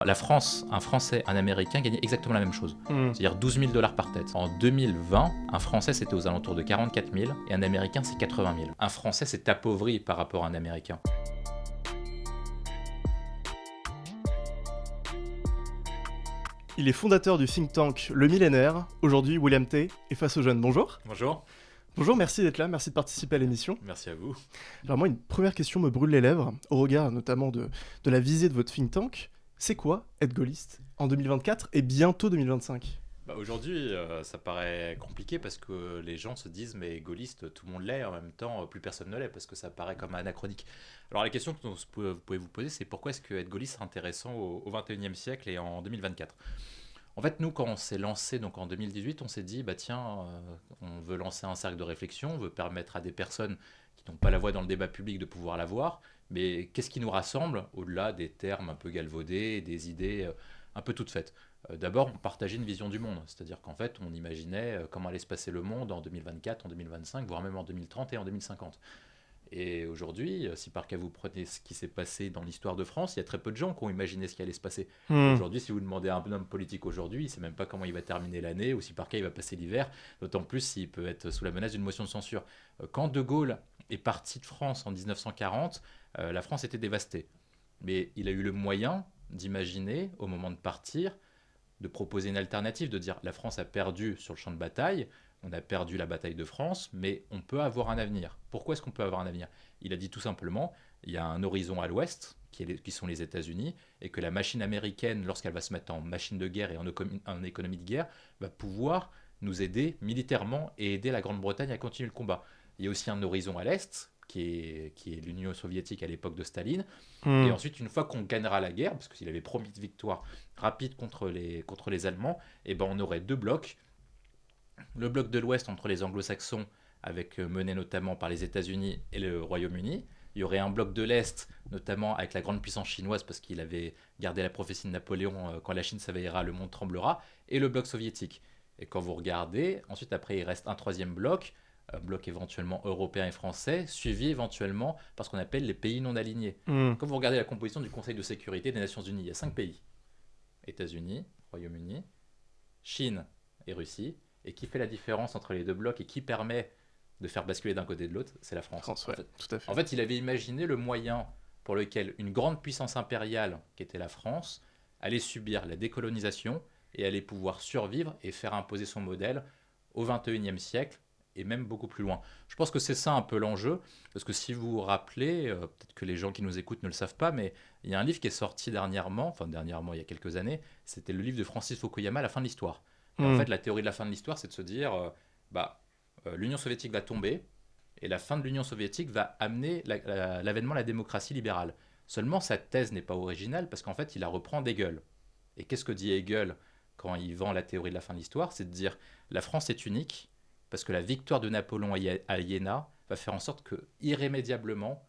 La France, un Français, un Américain gagnaient exactement la même chose. C'est-à-dire 12 000 $ par tête. En 2020, un Français, c'était aux alentours de 44 000 et un Américain, c'est 80 000. Un Français s'est appauvri par rapport à un Américain. Il est fondateur du think tank Le Millénaire. Aujourd'hui, William Tay est face aux jeunes. Bonjour. Bonjour. Bonjour, merci d'être là, merci de participer à l'émission. Merci à vous. Alors moi, une première question me brûle les lèvres, au regard notamment de la visée de votre think tank. C'est quoi être gaulliste en 2024 et bientôt 2025 ? Aujourd'hui, ça paraît compliqué parce que les gens se disent mais gaulliste, tout le monde l'est, et en même temps, plus personne ne l'est parce que ça paraît comme anachronique. Alors la question que vous pouvez vous poser, c'est pourquoi est-ce que être gaulliste est intéressant au 21e siècle et en 2024 ? En fait, nous, quand on s'est lancé donc en 2018, on s'est dit, on veut lancer un cercle de réflexion, on veut permettre à des personnes qui n'ont pas la voix dans le débat public de pouvoir l'avoir, mais qu'est-ce qui nous rassemble au-delà des termes un peu galvaudés, des idées un peu toutes faites ? D'abord, on partageait une vision du monde, c'est-à-dire qu'en fait, on imaginait comment allait se passer le monde en 2024, en 2025, voire même en 2030 et en 2050. Et aujourd'hui, si par cas vous prenez ce qui s'est passé dans l'histoire de France, il y a très peu de gens qui ont imaginé ce qui allait se passer. Aujourd'hui, si vous demandez à un homme politique aujourd'hui, il ne sait même pas comment il va terminer l'année ou si par cas il va passer l'hiver, d'autant plus s'il peut être sous la menace d'une motion de censure. Quand De Gaulle est parti de France en 1940, la France était dévastée. Mais il a eu le moyen d'imaginer, au moment de partir, de proposer une alternative, de dire la France a perdu sur le champ de bataille, on a perdu la bataille de France, mais on peut avoir un avenir. Pourquoi est-ce qu'on peut avoir un avenir ? Il a dit tout simplement, il y a un horizon à l'ouest, qui sont les États-Unis, et que la machine américaine, lorsqu'elle va se mettre en machine de guerre et en économie de guerre, va pouvoir nous aider militairement et aider la Grande-Bretagne à continuer le combat. Il y a aussi un horizon à l'est, qui est l'Union soviétique à l'époque de Staline. Et ensuite, une fois qu'on gagnera la guerre, parce qu'il avait promis une victoire rapide contre les Allemands, on aurait deux blocs. Le bloc de l'Ouest entre les anglo-saxons, mené notamment par les États-Unis et le Royaume-Uni. Il y aurait un bloc de l'Est, notamment avec la grande puissance chinoise, parce qu'il avait gardé la prophétie de Napoléon, quand la Chine s'éveillera, le monde tremblera, et le bloc soviétique. Et quand vous regardez, ensuite après il reste un troisième bloc, un bloc éventuellement européen et français, suivi éventuellement par ce qu'on appelle les pays non alignés. Quand vous regardez la composition du Conseil de sécurité des Nations Unies, il y a 5 pays. États-Unis, Royaume-Uni, Chine et Russie. Et qui fait la différence entre les deux blocs et qui permet de faire basculer d'un côté et de l'autre, c'est la France. Ouais, tout à fait. En fait, il avait imaginé le moyen pour lequel une grande puissance impériale, qui était la France, allait subir la décolonisation et allait pouvoir survivre et faire imposer son modèle au XXIe siècle et même beaucoup plus loin. Je pense que c'est ça un peu l'enjeu, parce que si vous vous rappelez, peut-être que les gens qui nous écoutent ne le savent pas, mais il y a un livre qui est sorti dernièrement, il y a quelques années, c'était le livre de Francis Fukuyama, La fin de l'histoire. En fait, la théorie de la fin de l'histoire, c'est de se dire l'Union soviétique va tomber et la fin de l'Union soviétique va amener l'avènement de la démocratie libérale. Seulement, sa thèse n'est pas originale parce qu'en fait, il la reprend d'Hegel. Et qu'est-ce que dit Hegel quand il vend la théorie de la fin de l'histoire ? C'est de dire la France est unique parce que la victoire de Napoléon à Iéna va faire en sorte que, irrémédiablement,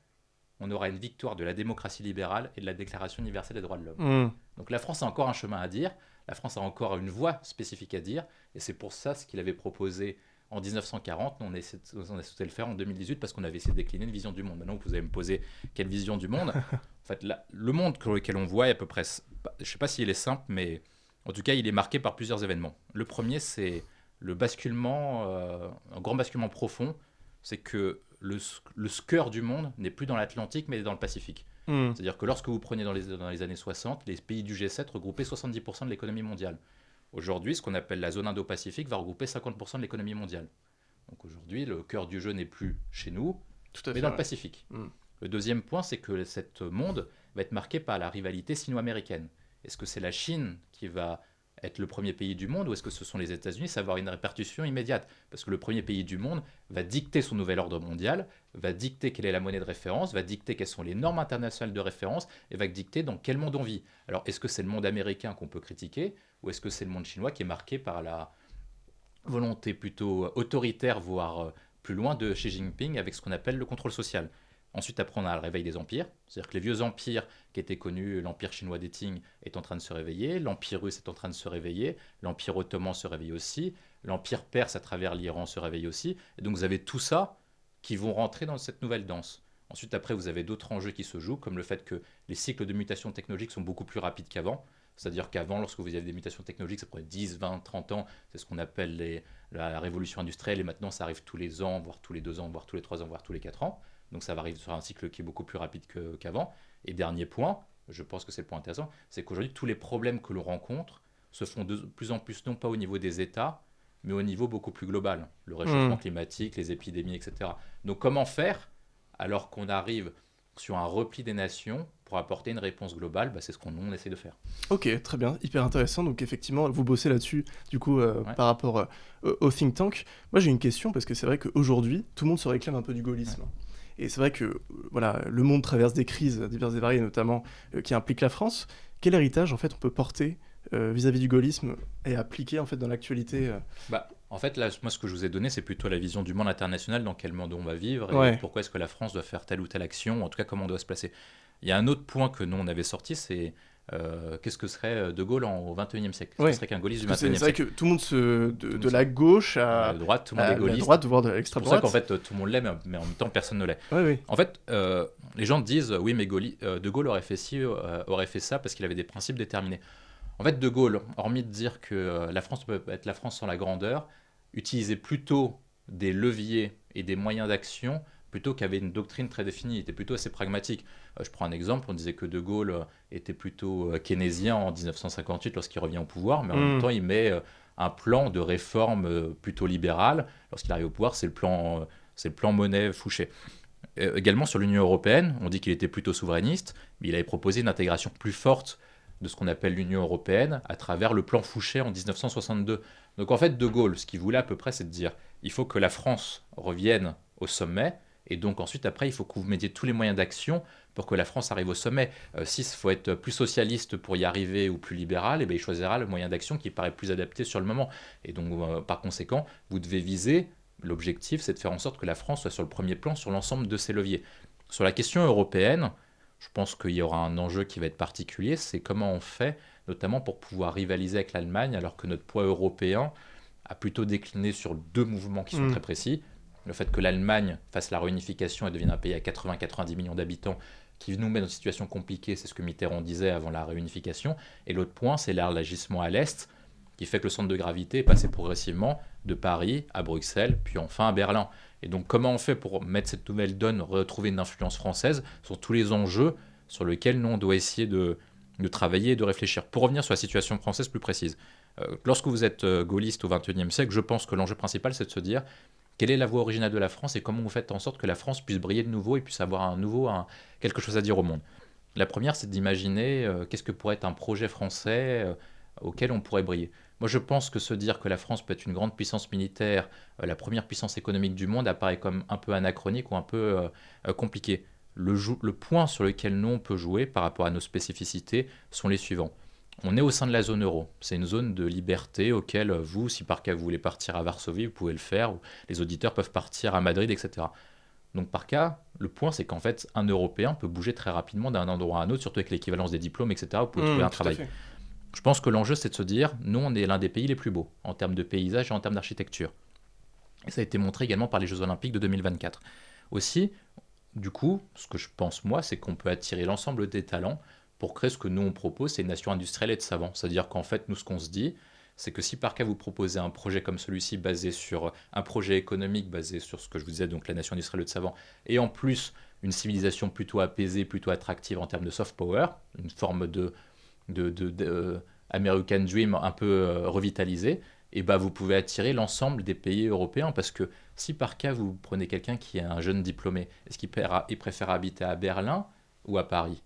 on aura une victoire de la démocratie libérale et de la Déclaration universelle des droits de l'homme. Donc la France a encore un chemin à dire. La France a encore une voix spécifique à dire, et c'est pour ça ce qu'il avait proposé en 1940. On a souhaité le faire en 2018 parce qu'on avait essayé de décliner une vision du monde. Maintenant, vous allez me poser quelle vision du monde ? En fait, le monde lequel on voit est à peu près, je ne sais pas s'il est simple, mais en tout cas, il est marqué par plusieurs événements. Le premier, c'est le basculement, un grand basculement profond, c'est que le cœur du monde n'est plus dans l'Atlantique, mais dans le Pacifique. C'est-à-dire que lorsque vous prenez dans les années 60, les pays du G7 regroupaient 70% de l'économie mondiale. Aujourd'hui, ce qu'on appelle la zone Indo-Pacifique va regrouper 50% de l'économie mondiale. Donc aujourd'hui, le cœur du jeu n'est plus chez nous, mais dans le Pacifique. Le deuxième point, c'est que ce monde va être marqué par la rivalité sino-américaine. Est-ce que c'est la Chine qui va être le premier pays du monde ou est-ce que ce sont les États-Unis ? Ça va avoir une répercussion immédiate parce que le premier pays du monde va dicter son nouvel ordre mondial, va dicter quelle est la monnaie de référence, va dicter quelles sont les normes internationales de référence et va dicter dans quel monde on vit. Alors, est-ce que c'est le monde américain qu'on peut critiquer ou est-ce que c'est le monde chinois qui est marqué par la volonté plutôt autoritaire, voire plus loin, de Xi Jinping avec ce qu'on appelle le contrôle social ? Ensuite, après, on a le réveil des empires. C'est-à-dire que les vieux empires qui étaient connus, l'empire chinois des Qing est en train de se réveiller, l'empire russe est en train de se réveiller, l'empire ottoman se réveille aussi, l'empire perse à travers l'Iran se réveille aussi. Et donc, vous avez tout ça qui vont rentrer dans cette nouvelle danse. Ensuite, après, vous avez d'autres enjeux qui se jouent, comme le fait que les cycles de mutation technologique sont beaucoup plus rapides qu'avant. C'est-à-dire qu'avant, lorsque vous aviez des mutations technologiques, ça prenait 10, 20, 30 ans. C'est ce qu'on appelle la révolution industrielle. Et maintenant, ça arrive tous les ans, voire tous les 2 ans, voire tous les 3 ans, voire tous les 4 ans. Donc ça va arriver sur un cycle qui est beaucoup plus rapide qu'avant. Et dernier point, je pense que c'est le point intéressant, c'est qu'aujourd'hui, tous les problèmes que l'on rencontre se font de plus en plus, non pas au niveau des États, mais au niveau beaucoup plus global. Le réchauffement climatique, les épidémies, etc. Donc comment faire alors qu'on arrive sur un repli des nations pour apporter une réponse globale, c'est ce qu'on essaie de faire. Ok, très bien, hyper intéressant. Donc effectivement, vous bossez là-dessus, du coup, par rapport au think tank. Moi, j'ai une question, parce que c'est vrai qu'aujourd'hui, tout le monde se réclame un peu du gaullisme. Et c'est vrai que voilà, le monde traverse des crises diverses et variées, notamment qui impliquent la France. Quel héritage, en fait, on peut porter vis-à-vis du gaullisme et appliquer, en fait, dans l'actualité En fait, là, moi, ce que je vous ai donné, c'est plutôt la vision du monde international, dans quel monde on va vivre, et pourquoi est-ce que la France doit faire telle ou telle action, en tout cas, comment on doit se placer. Il y a un autre point que nous, on avait sorti, c'est qu'est-ce que serait De Gaulle au XXIe siècle. Qu'est-ce que serait qu'un gaulliste du XXIe siècle. C'est vrai que tout le monde de la gauche à la droite, tout le monde est gaulliste. La droite, voire de l'extrême droite. C'est pour ça qu'en fait, tout le monde l'est, mais en même temps, personne ne l'est. Oui. En fait, les gens disent, oui, mais De Gaulle aurait fait ci, aurait fait ça, parce qu'il avait des principes déterminés. En fait, De Gaulle, hormis de dire que la France peut être la France sans la grandeur, utilisait plutôt des leviers et des moyens d'action plutôt qu'avait une doctrine très définie. Il était plutôt assez pragmatique. Je prends un exemple, on disait que De Gaulle était plutôt keynésien en 1958 lorsqu'il revient au pouvoir, mais en même temps, il met un plan de réforme plutôt libéral. Lorsqu'il arrive au pouvoir, c'est le plan Monet-Fouché. Également sur l'Union européenne, on dit qu'il était plutôt souverainiste, mais il avait proposé une intégration plus forte de ce qu'on appelle l'Union européenne à travers le plan Fouché en 1962. Donc en fait, De Gaulle, ce qu'il voulait à peu près, c'est de dire il faut que la France revienne au sommet, et donc ensuite, après, il faut que vous mettiez tous les moyens d'action pour que la France arrive au sommet. S'il faut être plus socialiste pour y arriver ou plus libéral, il choisira le moyen d'action qui paraît plus adapté sur le moment. Et donc, par conséquent, vous devez viser, l'objectif, c'est de faire en sorte que la France soit sur le premier plan sur l'ensemble de ses leviers. Sur la question européenne, je pense qu'il y aura un enjeu qui va être particulier, c'est comment on fait, notamment pour pouvoir rivaliser avec l'Allemagne, alors que notre poids européen a plutôt décliné sur 2 mouvements qui sont très précis. Le fait que l'Allemagne fasse la réunification et devienne un pays à 80-90 millions d'habitants, qui nous met dans une situation compliquée, c'est ce que Mitterrand disait avant la réunification. Et l'autre point, c'est l'élargissement à l'Est, qui fait que le centre de gravité est passé progressivement de Paris à Bruxelles, puis enfin à Berlin. Et donc comment on fait pour mettre cette nouvelle donne, retrouver une influence française sur tous les enjeux sur lesquels nous on doit essayer de travailler et de réfléchir. Pour revenir sur la situation française plus précise, lorsque vous êtes gaulliste au XXIe siècle, je pense que l'enjeu principal c'est de se dire quelle est la voie originale de la France et comment vous faites en sorte que la France puisse briller de nouveau et puisse avoir quelque chose à dire au monde. La première, c'est d'imaginer qu'est-ce que pourrait être un projet français auquel on pourrait briller. Moi, je pense que se dire que la France peut être une grande puissance militaire, la première puissance économique du monde, apparaît comme un peu anachronique ou un peu compliqué. Le point sur lequel nous, on peut jouer par rapport à nos spécificités sont les suivants. On est au sein de la zone euro. C'est une zone de liberté auquel vous, si par cas vous voulez partir à Varsovie, vous pouvez le faire, ou les auditeurs peuvent partir à Madrid, etc. Donc par cas, le point c'est qu'en fait, un Européen peut bouger très rapidement d'un endroit à un autre, surtout avec l'équivalence des diplômes, etc. Vous pouvez trouver un travail. Je pense que l'enjeu c'est de se dire, nous on est l'un des pays les plus beaux, en termes de paysage et en termes d'architecture. Et ça a été montré également par les Jeux Olympiques de 2024. Aussi, du coup, ce que je pense moi, c'est qu'on peut attirer l'ensemble des talents pour créer ce que nous on propose, c'est une nation industrielle et de savants. C'est-à-dire qu'en fait, nous ce qu'on se dit, c'est que si par cas vous proposez un projet comme celui-ci basé sur un projet économique, basé sur ce que je vous disais, donc la nation industrielle et de savants, et en plus une civilisation plutôt apaisée, plutôt attractive en termes de soft power, une forme de American Dream un peu revitalisée, et vous pouvez attirer l'ensemble des pays européens, parce que si par cas vous prenez quelqu'un qui est un jeune diplômé, est-ce qu'il préfère habiter à Berlin ou à Paris ?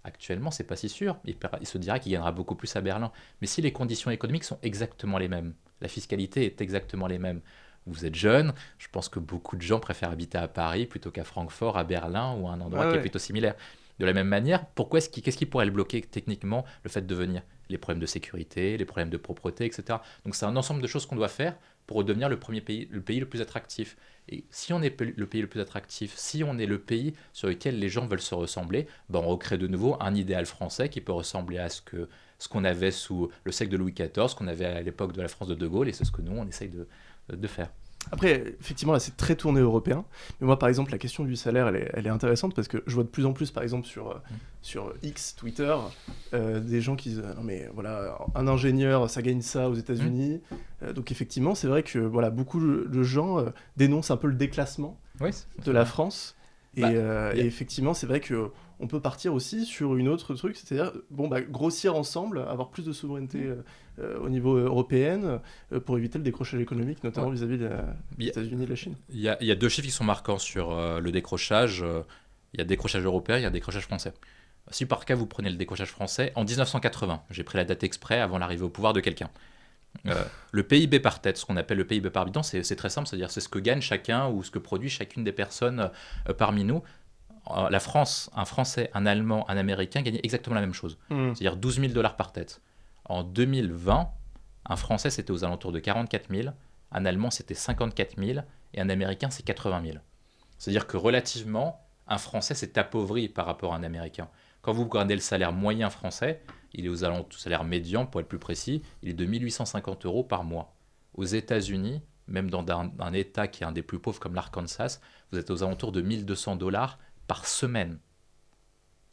Actuellement, c'est pas si sûr. Il se dira qu'il gagnera beaucoup plus à Berlin. Mais si les conditions économiques sont exactement les mêmes, la fiscalité est exactement les mêmes, vous êtes jeune, je pense que beaucoup de gens préfèrent habiter à Paris plutôt qu'à Francfort, à Berlin ou à un endroit qui est plutôt similaire. De la même manière, qu'est-ce qui pourrait le bloquer techniquement, le fait de venir ? Les problèmes de sécurité, les problèmes de propreté, etc. Donc c'est un ensemble de choses qu'on doit faire pour devenir le pays le plus attractif. Et si on est le pays le plus attractif, si on est le pays sur lequel les gens veulent se ressembler, on recrée de nouveau un idéal français qui peut ressembler à ce qu'on avait sous le siècle de Louis XIV, ce qu'on avait à l'époque de la France de De Gaulle, et c'est ce que nous, on essaye de faire. Après, effectivement, là, c'est très tourné européen. Mais moi, par exemple, la question du salaire, elle est intéressante parce que je vois de plus en plus, par exemple, sur X, Twitter, des gens qui disent non, mais voilà, un ingénieur, ça gagne ça aux États-Unis. Donc, effectivement, c'est vrai que voilà, beaucoup de gens dénoncent un peu le déclassement Oui, de la France. Bah, Et effectivement, c'est vrai que on peut partir aussi sur une autre truc, c'est-à-dire grossir ensemble, avoir plus de souveraineté au niveau européen pour éviter le décrochage économique, notamment vis-à-vis des États-Unis et de la Chine. Il y a deux chiffres qui sont marquants sur le décrochage. Il y a décrochage européen, il y a décrochage français. Si par cas vous prenez le décrochage français, en 1980, j'ai pris la date exprès avant l'arrivée au pouvoir de quelqu'un. Le PIB par tête, ce qu'on appelle le PIB par habitant, c'est très simple, c'est-à-dire c'est ce que gagne chacun ou ce que produit chacune des personnes parmi nous. La France, un Français, un Allemand, un Américain gagnaient exactement la même chose, c'est-à-dire 12 000 dollars par tête. En 2020, un Français c'était aux alentours de 44 000, un Allemand c'était 54 000 et un Américain c'est 80 000. C'est-à-dire que relativement, un Français s'est appauvri par rapport à un Américain. Quand vous regardez le salaire moyen français, il est aux alentours, salaire médian pour être plus précis, il est de 1 850 euros par mois. Aux États-Unis, même dans un État qui est un des plus pauvres comme l'Arkansas, vous êtes aux alentours de 1 200 dollars par semaine.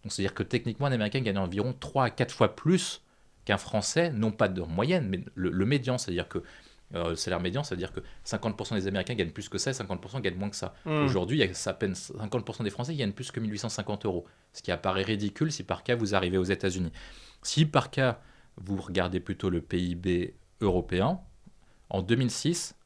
Donc c'est-à-dire que techniquement, un Américain gagne environ 3 à 4 fois plus qu'un Français, non pas de moyenne, mais le médian, c'est-à-dire que le salaire médian, ça veut dire que 50% des Américains gagnent plus que ça et 50% gagnent moins que ça. Aujourd'hui, il y a à peine 50% des Français qui gagnent plus que 1 850 euros, ce qui apparaît ridicule si par cas vous arrivez aux États-Unis. Si par cas vous regardez plutôt le PIB européen, en 2006,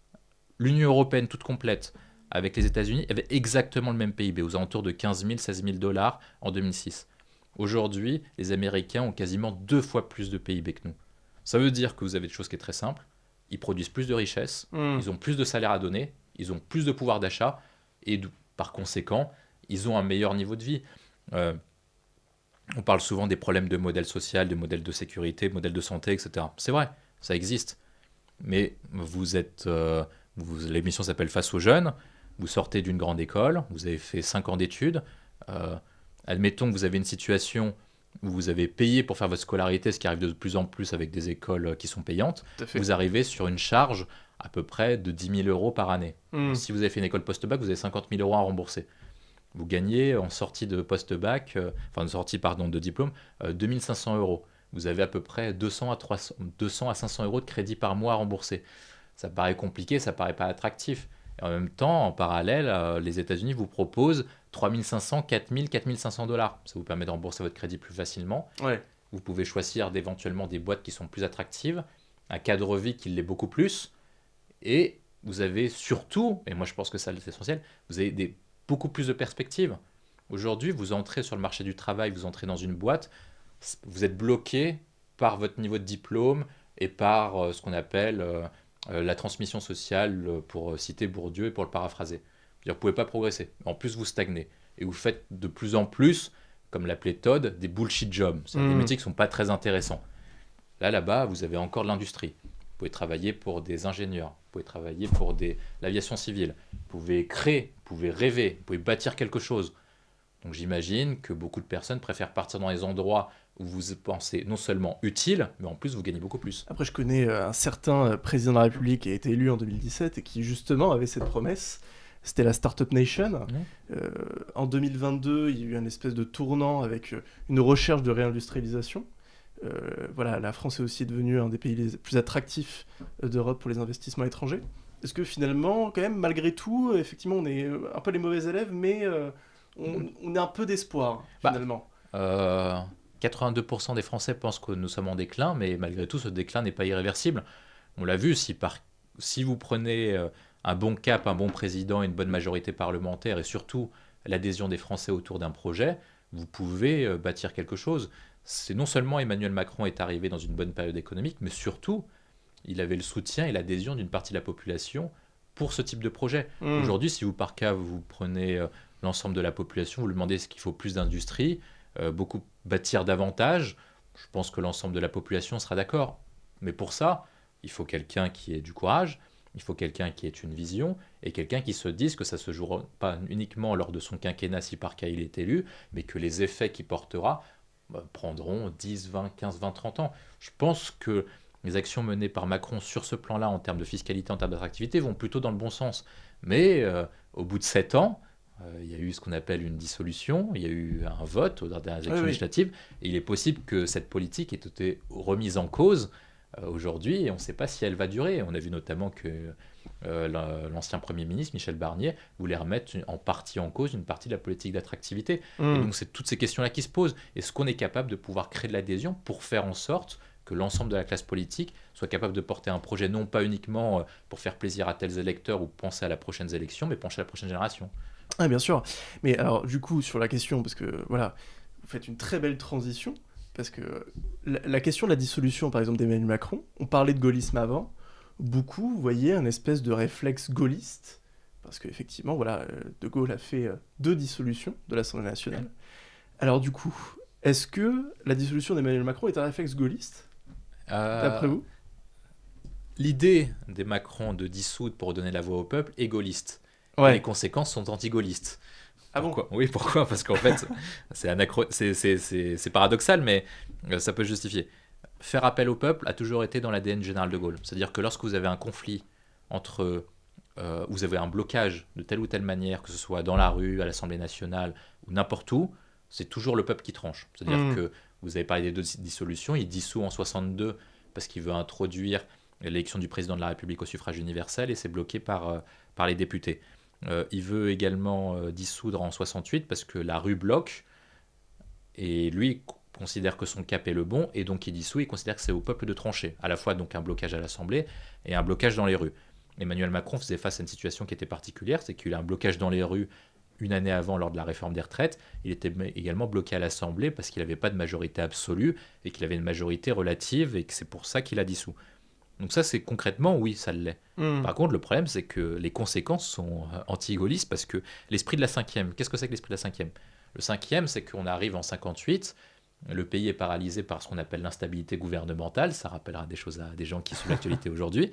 l'Union européenne toute complète avec les États-Unis avait exactement le même PIB, aux alentours de 15 000, 16 000 dollars en 2006. Aujourd'hui, les Américains ont quasiment 2 fois plus de PIB que nous. Ça veut dire que vous avez des choses qui est très simple. Ils produisent plus de richesses, ils ont plus de salaires à donner, ils ont plus de pouvoir d'achat, et par conséquent, ils ont un meilleur niveau de vie. On parle souvent des problèmes de modèle social, de modèle de sécurité, de modèle de santé, etc. C'est vrai, ça existe. Mais l'émission s'appelle Face aux jeunes, vous sortez d'une grande école, vous avez fait 5 ans d'études, admettons que vous avez une situation où vous avez payé pour faire votre scolarité, ce qui arrive de plus en plus avec des écoles qui sont payantes, vous arrivez sur une charge à peu près de 10 000 euros par année. Si vous avez fait une école post-bac, vous avez 50 000 euros à rembourser. Vous gagnez en sortie de post-bac, de diplôme, 2 500 euros. Vous avez à peu près 200 à 500 euros de crédit par mois à rembourser. Ça paraît compliqué, ça paraît pas attractif. Et en même temps, en parallèle, les États-Unis vous proposent 3 500, 4 000, 4 500 dollars. Ça vous permet de rembourser votre crédit plus facilement. Ouais. Vous pouvez choisir éventuellement des boîtes qui sont plus attractives, un cadre de vie qui l'est beaucoup plus. Et vous avez surtout, et moi je pense que ça c'est essentiel, vous avez beaucoup plus de perspectives. Aujourd'hui, vous entrez sur le marché du travail, vous entrez dans une boîte, vous êtes bloqué par votre niveau de diplôme et par ce qu'on appelle la transmission sociale, pour citer Bourdieu et pour le paraphraser. Vous ne pouvez pas progresser. En plus, vous stagnez. Et vous faites de plus en plus, comme l'appelait Todd, des bullshit jobs. C'est-à-dire des métiers qui ne sont pas très intéressants. Là-bas, vous avez encore de l'industrie. Vous pouvez travailler pour des ingénieurs. Vous pouvez travailler pour l'aviation civile. Vous pouvez créer, vous pouvez rêver, vous pouvez bâtir quelque chose. Donc j'imagine que beaucoup de personnes préfèrent partir dans les endroits où vous pensez non seulement utile, mais en plus vous gagnez beaucoup plus. Après, je connais un certain président de la République qui a été élu en 2017 et qui justement avait cette promesse. C'était la Startup Nation. En 2022, il y a eu un espèce de tournant avec une recherche de réindustrialisation. Voilà, la France est aussi devenue un des pays les plus attractifs d'Europe pour les investissements étrangers. Est-ce que finalement, quand même, malgré tout, effectivement, on est un peu les mauvais élèves, mais on a un peu d'espoir, finalement 82% des Français pensent que nous sommes en déclin, mais malgré tout, ce déclin n'est pas irréversible. On l'a vu, si vous prenez un bon cap, un bon président, une bonne majorité parlementaire et surtout l'adhésion des Français autour d'un projet, vous pouvez bâtir quelque chose. C'est non seulement Emmanuel Macron est arrivé dans une bonne période économique, mais surtout, il avait le soutien et l'adhésion d'une partie de la population pour ce type de projet. Aujourd'hui, si vous, par cas, vous prenez l'ensemble de la population, vous lui demandez est-ce qu'il faut plus d'industrie, beaucoup bâtir davantage, je pense que l'ensemble de la population sera d'accord. Mais pour ça, il faut quelqu'un qui ait du courage, il faut quelqu'un qui ait une vision, et quelqu'un qui se dise que ça ne se jouera pas uniquement lors de son quinquennat si par cas il est élu, mais que les effets qu'il portera prendront 10, 20, 15, 20, 30 ans. Je pense que les actions menées par Macron sur ce plan-là, en termes de fiscalité, en termes d'attractivité, vont plutôt dans le bon sens. Mais au bout de 7 ans, il y a eu ce qu'on appelle une dissolution, il y a eu un vote aux dernières élections législatives, et il est possible que cette politique ait été remise en cause aujourd'hui, et on ne sait pas si elle va durer. On a vu notamment que l'ancien Premier ministre, Michel Barnier, voulait remettre en partie en cause une partie de la politique d'attractivité. Et donc c'est toutes ces questions-là qui se posent. Est-ce qu'on est capable de pouvoir créer de l'adhésion pour faire en sorte que l'ensemble de la classe politique soit capable de porter un projet, non pas uniquement pour faire plaisir à tels électeurs ou penser à la prochaine élection, mais penser à la prochaine génération. Ah, bien sûr. Mais alors, du coup, sur la question, parce que voilà, vous faites une très belle transition, parce que la question de la dissolution, par exemple, d'Emmanuel Macron, on parlait de gaullisme avant, beaucoup voyaient un espèce de réflexe gaulliste, parce qu'effectivement, voilà, De Gaulle a fait 2 dissolutions de l'Assemblée nationale. Alors, du coup, est-ce que la dissolution d'Emmanuel Macron est un réflexe gaulliste, d'après vous ? L'idée des Macron de dissoudre pour donner la voix au peuple est gaulliste. Ouais. Les conséquences sont anti-gaullistes. Ah bon ? Oui, pourquoi ? Parce qu'en fait, c'est paradoxal, mais ça peut justifier. Faire appel au peuple a toujours été dans l'ADN général de Gaulle. C'est-à-dire que lorsque vous avez un conflit entre... vous avez un blocage de telle ou telle manière, que ce soit dans la rue, à l'Assemblée nationale ou n'importe où, c'est toujours le peuple qui tranche. C'est-à-dire que vous avez parlé des 2 dissolutions, il dissout en 62 parce qu'il veut introduire l'élection du président de la République au suffrage universel et c'est bloqué par les députés. Il veut également dissoudre en 68 parce que la rue bloque et lui considère que son cap est le bon et donc il dissout, il considère que c'est au peuple de trancher, à la fois donc un blocage à l'Assemblée et un blocage dans les rues. Emmanuel Macron faisait face à une situation qui était particulière, c'est qu'il a un blocage dans les rues une année avant lors de la réforme des retraites. Il était également bloqué à l'Assemblée parce qu'il n'avait pas de majorité absolue et qu'il avait une majorité relative et que c'est pour ça qu'il a dissous. Donc ça, c'est concrètement, oui, ça l'est. Par contre, le problème, c'est que les conséquences sont anti-gaullistes parce que l'esprit de la cinquième, qu'est-ce que c'est que l'esprit de la cinquième ? Le cinquième, c'est qu'on arrive en 58, le pays est paralysé par ce qu'on appelle l'instabilité gouvernementale, ça rappellera des choses à des gens qui sont l'actualité aujourd'hui,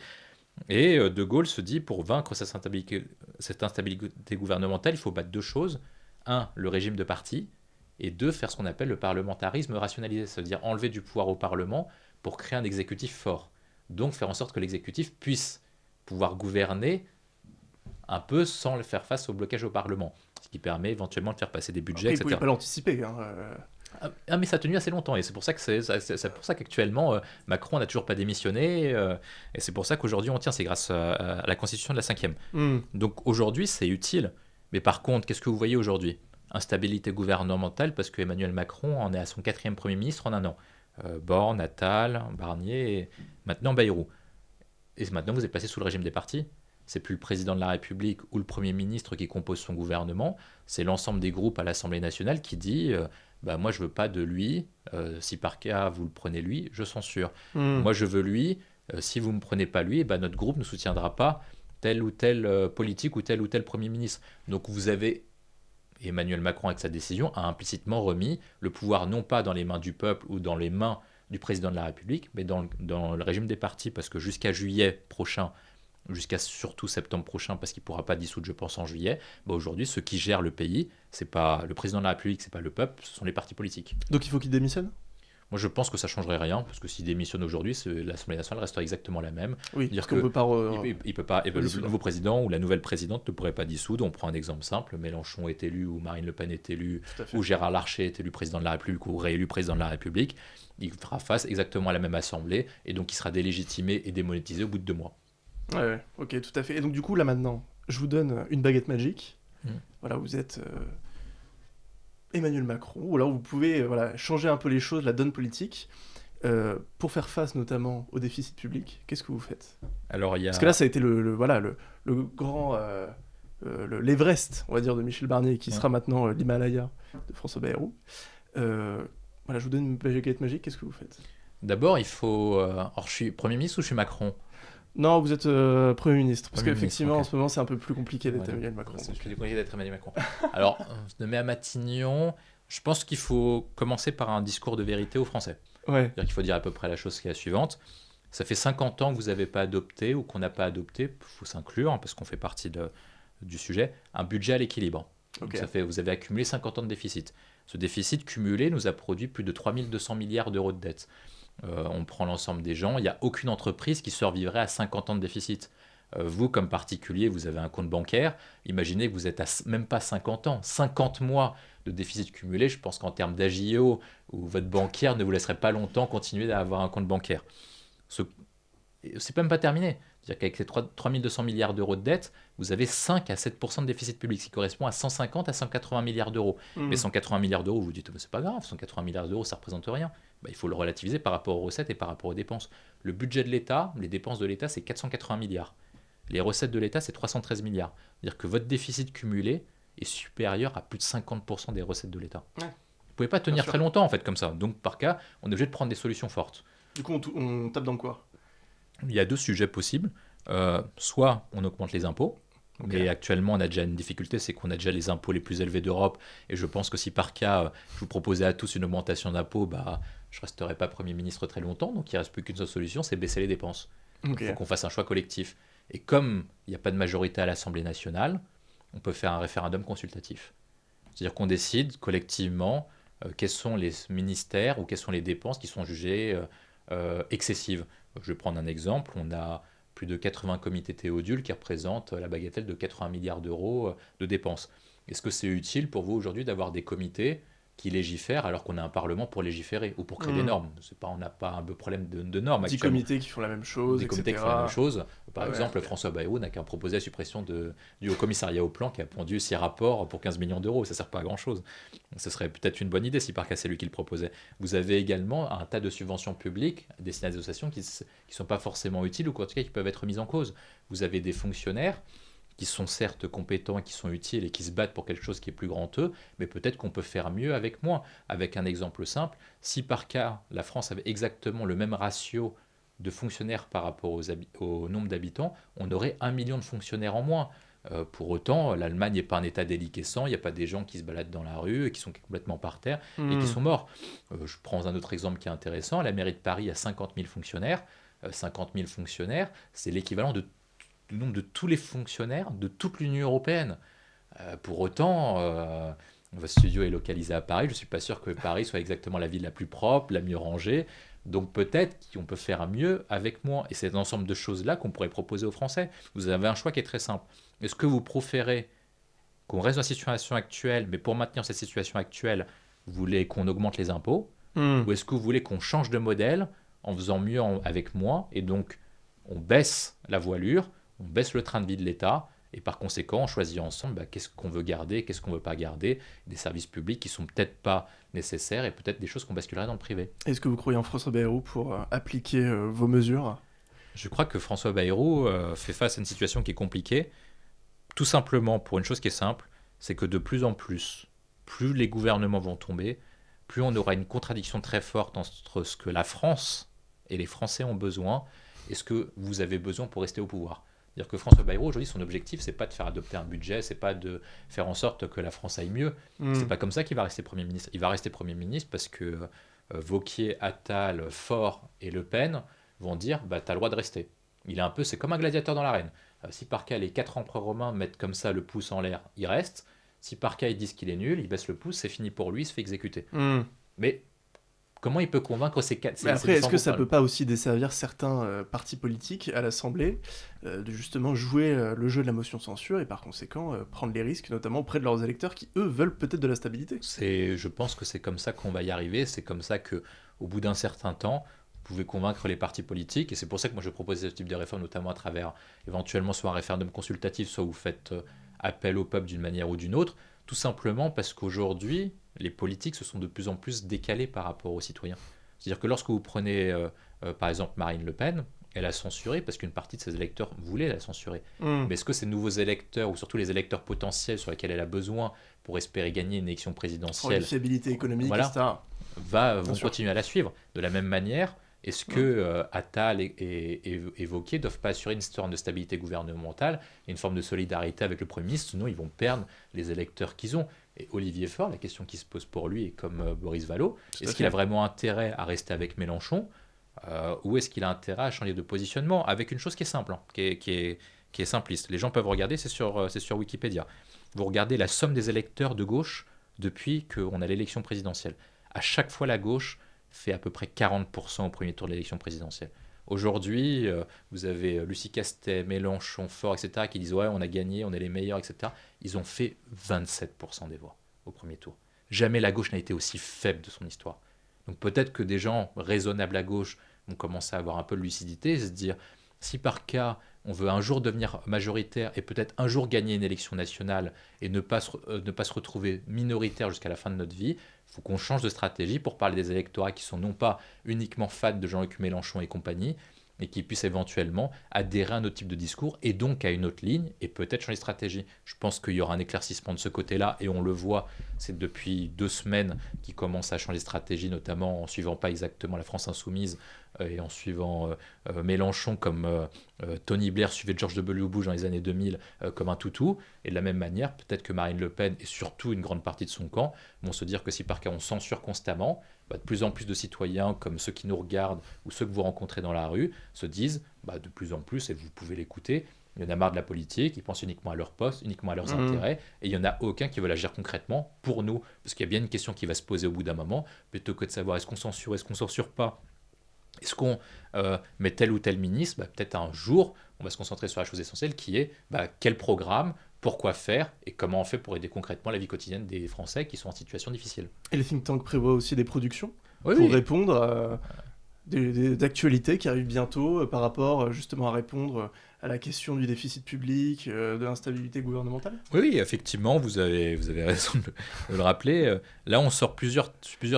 et De Gaulle se dit, pour vaincre cette instabilité gouvernementale, il faut battre 2 choses. 1, le régime de parti, et 2, faire ce qu'on appelle le parlementarisme rationalisé, c'est-à-dire enlever du pouvoir au Parlement pour créer un exécutif fort. Donc faire en sorte que l'exécutif puisse pouvoir gouverner un peu sans le faire face au blocage au Parlement, ce qui permet éventuellement de faire passer des budgets, Après, etc. il ne pouvait pas l'anticiper. Ah, mais ça a tenu assez longtemps, et c'est pour ça qu'actuellement Macron n'a toujours pas démissionné, et c'est pour ça qu'aujourd'hui on tient, c'est grâce à la constitution de la 5e. Donc aujourd'hui c'est utile, mais par contre, qu'est-ce que vous voyez aujourd'hui ? Instabilité gouvernementale, parce que Emmanuel Macron en est à son 4e Premier ministre en un an. Borne, Attal, Barnier, et maintenant Bayrou. Et maintenant vous êtes passé sous le régime des partis. C'est plus le président de la République ou le Premier ministre qui compose son gouvernement, c'est l'ensemble des groupes à l'Assemblée nationale qui dit moi je veux pas de lui, si par cas vous le prenez lui, je censure. Moi je veux lui, si vous me prenez pas lui, notre groupe ne soutiendra pas tel ou tel politique ou tel Premier ministre. Donc vous avez Emmanuel Macron, avec sa décision, a implicitement remis le pouvoir non pas dans les mains du peuple ou dans les mains du président de la République, mais dans le régime des partis, parce que jusqu'à juillet prochain, jusqu'à surtout septembre prochain, parce qu'il ne pourra pas dissoudre, je pense, en juillet, aujourd'hui, ceux qui gèrent le pays, c'est pas le président de la République, c'est pas le peuple, ce sont les partis politiques. Donc il faut qu'il démissionne ? Moi, je pense que ça ne changerait rien, parce que s'il démissionne aujourd'hui, l'Assemblée nationale restera exactement la même. Oui, dire qu'on peut pas il peut pas, le nouveau président ou la nouvelle présidente ne pourrait pas dissoudre. On prend un exemple simple, Mélenchon est élu, ou Marine Le Pen est élue, ou Gérard Larcher est élu président de la République, ou réélu président de la République. Il fera face exactement à la même assemblée, et donc il sera délégitimé et démonétisé au bout de 2 mois. Ouais, ok, tout à fait. Et donc du coup, là maintenant, je vous donne une baguette magique. Voilà, vous êtes... Emmanuel Macron, ou alors vous pouvez changer un peu les choses, la donne politique, pour faire face notamment au déficit public. Qu'est-ce que vous faites ? Parce que là, ça a été le grand... l'Everest, on va dire, de Michel Barnier, qui sera maintenant l'Himalaya de François Bayrou. Je vous donne une baguette magique, qu'est-ce que vous faites ? D'abord, il faut... Alors, je suis Premier ministre ou je suis Macron ? Non, vous êtes Premier ministre, parce qu'effectivement, en ce moment, c'est un peu plus compliqué d'être Emmanuel Macron. C'est plus compliqué d'être Emmanuel Macron. Alors, de mai à Matignon, je pense qu'il faut commencer par un discours de vérité aux Français. C'est-à-dire qu'il faut dire à peu près la chose qui est la suivante. Ça fait 50 ans que vous n'avez pas adopté, ou qu'on n'a pas adopté, il faut s'inclure, parce qu'on fait partie du sujet, un budget à l'équilibre. Donc vous avez accumulé 50 ans de déficit. Ce déficit cumulé nous a produit plus de 3200 milliards d'euros de dette. On prend l'ensemble des gens, il n'y a aucune entreprise qui survivrait à 50 ans de déficit. Vous, comme particulier, vous avez un compte bancaire, imaginez que vous êtes à même pas 50 ans, 50 mois de déficit cumulé, je pense qu'en termes d'AJO, ou votre banquière ne vous laisserait pas longtemps continuer à avoir un compte bancaire. C'est même pas terminé. C'est-à-dire qu'avec ces 3 200 milliards d'euros de dette, vous avez 5 à 7% de déficit public, ce qui correspond à 150 à 180 milliards d'euros. Mais 180 milliards d'euros, vous dites, mais c'est pas grave, 180 milliards d'euros, ça représente rien. Il faut le relativiser par rapport aux recettes et par rapport aux dépenses. Le budget de l'État, les dépenses de l'État, c'est 480 milliards. Les recettes de l'État, c'est 313 milliards. C'est-à-dire que votre déficit cumulé est supérieur à plus de 50% des recettes de l'État. Ouais. Vous ne pouvez pas tenir très longtemps, en fait, comme ça. Donc, par cas, on est obligé de prendre des solutions fortes. Du coup, on tape dans quoi ? Il y a 2 sujets possibles. Soit on augmente les impôts, mais actuellement on a déjà une difficulté, c'est qu'on a déjà les impôts les plus élevés d'Europe, et je pense que si par cas je vous proposais à tous une augmentation d'impôts, je ne resterai pas Premier ministre très longtemps, donc il ne reste plus qu'une seule solution, c'est baisser les dépenses. Il faut qu'on fasse un choix collectif. Et comme il n'y a pas de majorité à l'Assemblée nationale, on peut faire un référendum consultatif. C'est-à-dire qu'on décide collectivement quels sont les ministères ou quelles sont les dépenses qui sont jugées excessives. Je vais prendre un exemple, on a plus de 80 comités Théodule qui représentent la bagatelle de 80 milliards d'euros de dépenses. Est-ce que c'est utile pour vous aujourd'hui d'avoir des comités qui légifèrent alors qu'on a un parlement pour légiférer ou pour créer des normes? On n'a pas un peu problème de normes 10 comités qui font la même chose, Des comités qui font la même chose. Par exemple, François Bayrou n'a qu'à proposer la suppression du Haut Commissariat au Plan qui a pondu 6 rapports pour 15 millions d'euros. Ça ne sert pas à grand-chose. Ce serait peut-être une bonne idée si par cas c'est lui qui le proposait. Vous avez également un tas de subventions publiques destinées à des associations qui ne sont pas forcément utiles ou en tout cas qui peuvent être mises en cause. Vous avez des fonctionnaires qui sont certes compétents et qui sont utiles et qui se battent pour quelque chose qui est plus grand qu'eux, mais peut-être qu'on peut faire mieux avec moins. Avec un exemple simple, si par cas la France avait exactement le même ratio de fonctionnaires par rapport au nombre d'habitants, on aurait 1 million de fonctionnaires en moins. Pour autant, l'Allemagne n'est pas un état déliquescent, il n'y a pas des gens qui se baladent dans la rue et qui sont complètement par terre et qui sont morts. Je prends un autre exemple qui est intéressant, la mairie de Paris a 50 000 fonctionnaires. 50 000 fonctionnaires, c'est l'équivalent du nombre de tous les fonctionnaires de toute l'Union européenne. Pour autant, votre studio est localisé à Paris. Je ne suis pas sûr que Paris soit exactement la ville la plus propre, la mieux rangée. Donc peut-être qu'on peut faire mieux avec moins. Et c'est un ensemble de choses-là qu'on pourrait proposer aux Français. Vous avez un choix qui est très simple. Est-ce que vous préférez qu'on reste dans la situation actuelle, mais pour maintenir cette situation actuelle, vous voulez qu'on augmente les impôts ou est-ce que vous voulez qu'on change de modèle en faisant mieux avec moins et donc on baisse la voilure, on baisse le train de vie de l'État et par conséquent on choisit ensemble qu'est-ce qu'on veut garder, qu'est-ce qu'on ne veut pas garder, des services publics qui ne sont peut-être pas nécessaires et peut-être des choses qu'on basculerait dans le privé. Est-ce que vous croyez en François Bayrou pour appliquer vos mesures ? Je crois que François Bayrou fait face à une situation qui est compliquée, tout simplement pour une chose qui est simple, c'est que de plus en plus, plus les gouvernements vont tomber, plus on aura une contradiction très forte entre ce que la France et les Français ont besoin et ce que vous avez besoin pour rester au pouvoir. C'est-à-dire que François Bayrou, aujourd'hui, son objectif, c'est pas de faire adopter un budget, c'est pas de faire en sorte que la France aille mieux. C'est pas comme ça qu'il va rester Premier ministre. Il va rester Premier ministre parce que Wauquiez, Attal, Faure et Le Pen vont dire t'as le droit de rester. C'est comme un gladiateur dans l'arène. Si par cas les 4 empereurs romains mettent comme ça le pouce en l'air, il reste. Si par cas ils disent qu'il est nul, il baisse le pouce, c'est fini pour lui, il se fait exécuter. Mais comment il peut convaincre ces 4 Après, est-ce que ça peut pas aussi desservir certains partis politiques à l'Assemblée de justement jouer le jeu de la motion de censure et par conséquent prendre les risques, notamment auprès de leurs électeurs qui, eux, veulent peut-être de la stabilité ? Je pense que c'est comme ça qu'on va y arriver, c'est comme ça qu'au bout d'un certain temps, vous pouvez convaincre les partis politiques et c'est pour ça que moi je propose ce type de réforme, notamment à travers éventuellement soit un référendum consultatif, soit vous faites appel au peuple d'une manière ou d'une autre, tout simplement parce qu'aujourd'hui, les politiques se sont de plus en plus décalés par rapport aux citoyens. C'est-à-dire que lorsque vous prenez, par exemple, Marine Le Pen, elle a censuré parce qu'une partie de ses électeurs voulait la censurer. Mais est-ce que ces nouveaux électeurs, ou surtout les électeurs potentiels sur lesquels elle a besoin pour espérer gagner une élection présidentielle, de fiabilité économique, etc., vont continuer à la suivre de la même manière? Est-ce que Attal et Wauquiez ne doivent pas assurer une forme de stabilité gouvernementale et une forme de solidarité avec le Premier ministre? Sinon, ils vont perdre les électeurs qu'ils ont. Et Olivier Faure, la question qui se pose pour lui, est comme Boris Vallaud, est-ce qu'il a vraiment intérêt à rester avec Mélenchon ou est-ce qu'il a intérêt à changer de positionnement avec une chose qui est simple, qui est simpliste. Les gens peuvent regarder, c'est sur Wikipédia. Vous regardez la somme des électeurs de gauche depuis qu'on a l'élection présidentielle. À chaque fois, la gauche fait à peu près 40% au premier tour de l'élection présidentielle. Aujourd'hui, vous avez Lucie Castet, Mélenchon, Faure, etc., qui disent « ouais, on a gagné, on est les meilleurs, etc. » Ils ont fait 27% des voix au premier tour. Jamais la gauche n'a été aussi faible de son histoire. Donc peut-être que des gens raisonnables à gauche vont commencer à avoir un peu de lucidité et se dire « si par cas, on veut un jour devenir majoritaire et peut-être un jour gagner une élection nationale et ne pas se retrouver minoritaire jusqu'à la fin de notre vie, il faut qu'on change de stratégie pour parler des électorats qui sont non pas uniquement fans de Jean-Luc Mélenchon et compagnie, et qui puissent éventuellement adhérer à un autre type de discours et donc à une autre ligne et peut-être changer de stratégie. Je pense qu'il y aura un éclaircissement de ce côté-là et on le voit, c'est depuis 2 semaines qu'ils commencent à changer de stratégie, notamment en suivant pas exactement la France Insoumise et en suivant Mélenchon comme Tony Blair suivait George W. Bush dans les années 2000 comme un toutou. Et de la même manière, peut-être que Marine Le Pen et surtout une grande partie de son camp vont se dire que si par cas on censure constamment, de plus en plus de citoyens comme ceux qui nous regardent ou ceux que vous rencontrez dans la rue se disent de plus en plus, et vous pouvez l'écouter, il y en a marre de la politique, ils pensent uniquement à leur poste, uniquement à leurs intérêts, et il n'y en a aucun qui veut agir concrètement pour nous. Parce qu'il y a bien une question qui va se poser au bout d'un moment, plutôt que de savoir est-ce qu'on censure, est-ce qu'on censure pas, est-ce qu'on met tel ou tel ministre, peut-être un jour, on va se concentrer sur la chose essentielle qui est quel programme, pourquoi faire et comment on fait pour aider concrètement la vie quotidienne des Français qui sont en situation difficile. Et le think tank prévoit aussi des productions pour répondre à d'actualités qui arrivent bientôt par rapport justement à répondre à la question du déficit public, de l'instabilité gouvernementale. Oui, effectivement, vous avez raison de le rappeler. Là, on sort plusieurs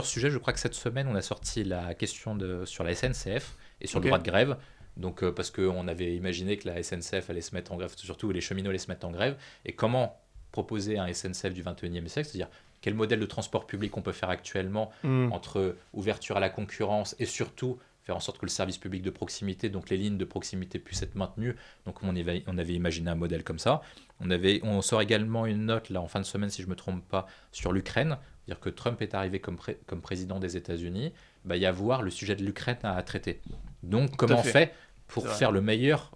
sujets. Je crois que cette semaine, on a sorti la question sur la SNCF et sur le droit de grève. Donc, parce qu'on avait imaginé que la SNCF allait se mettre en grève, surtout les cheminots allaient se mettre en grève. Et comment proposer un SNCF du 21e siècle, c'est-à-dire quel modèle de transport public on peut faire actuellement entre ouverture à la concurrence et surtout faire en sorte que le service public de proximité, donc les lignes de proximité puissent être maintenues. Donc on avait imaginé un modèle comme ça. On sort également une note là en fin de semaine, si je ne me trompe pas, sur l'Ukraine, dire que Trump est arrivé comme président des États-Unis, il y avoir le sujet de l'Ukraine à traiter. Donc comment on fait pour faire le meilleur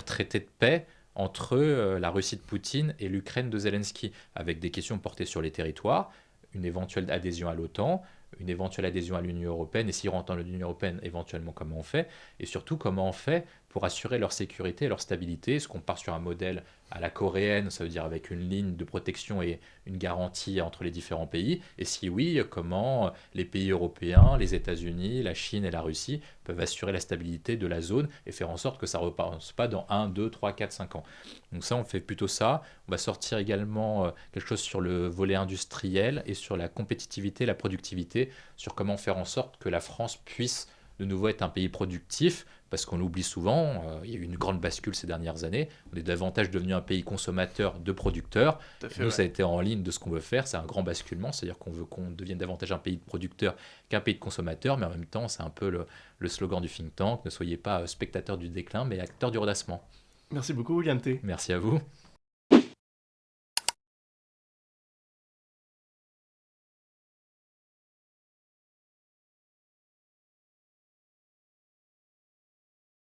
traité de paix entre la Russie de Poutine et l'Ukraine de Zelensky, avec des questions portées sur les territoires, une éventuelle adhésion à l'OTAN, une éventuelle adhésion à l'Union européenne, et s'ils rentrent dans l'Union européenne, éventuellement comment on fait, et surtout comment on fait pour assurer leur sécurité et leur stabilité. Est-ce qu'on part sur un modèle à la coréenne, ça veut dire avec une ligne de protection et une garantie entre les différents pays, et si oui, comment les pays européens, les États-Unis, la Chine et la Russie peuvent assurer la stabilité de la zone et faire en sorte que ça ne repasse pas dans 1, 2, 3, 4, 5 ans. Donc ça, on fait plutôt ça. On va sortir également quelque chose sur le volet industriel et sur la compétitivité, la productivité, sur comment faire en sorte que la France puisse de nouveau être un pays productif, parce qu'on l'oublie souvent, il y a eu une grande bascule ces dernières années, on est davantage devenu un pays consommateur de producteurs. Nous, ça a été en ligne de ce qu'on veut faire, c'est un grand basculement, c'est-à-dire qu'on veut qu'on devienne davantage un pays de producteurs qu'un pays de consommateurs, mais en même temps, c'est un peu le slogan du think tank, ne soyez pas spectateurs du déclin, mais acteurs du redressement. Merci beaucoup, William T. Merci à vous.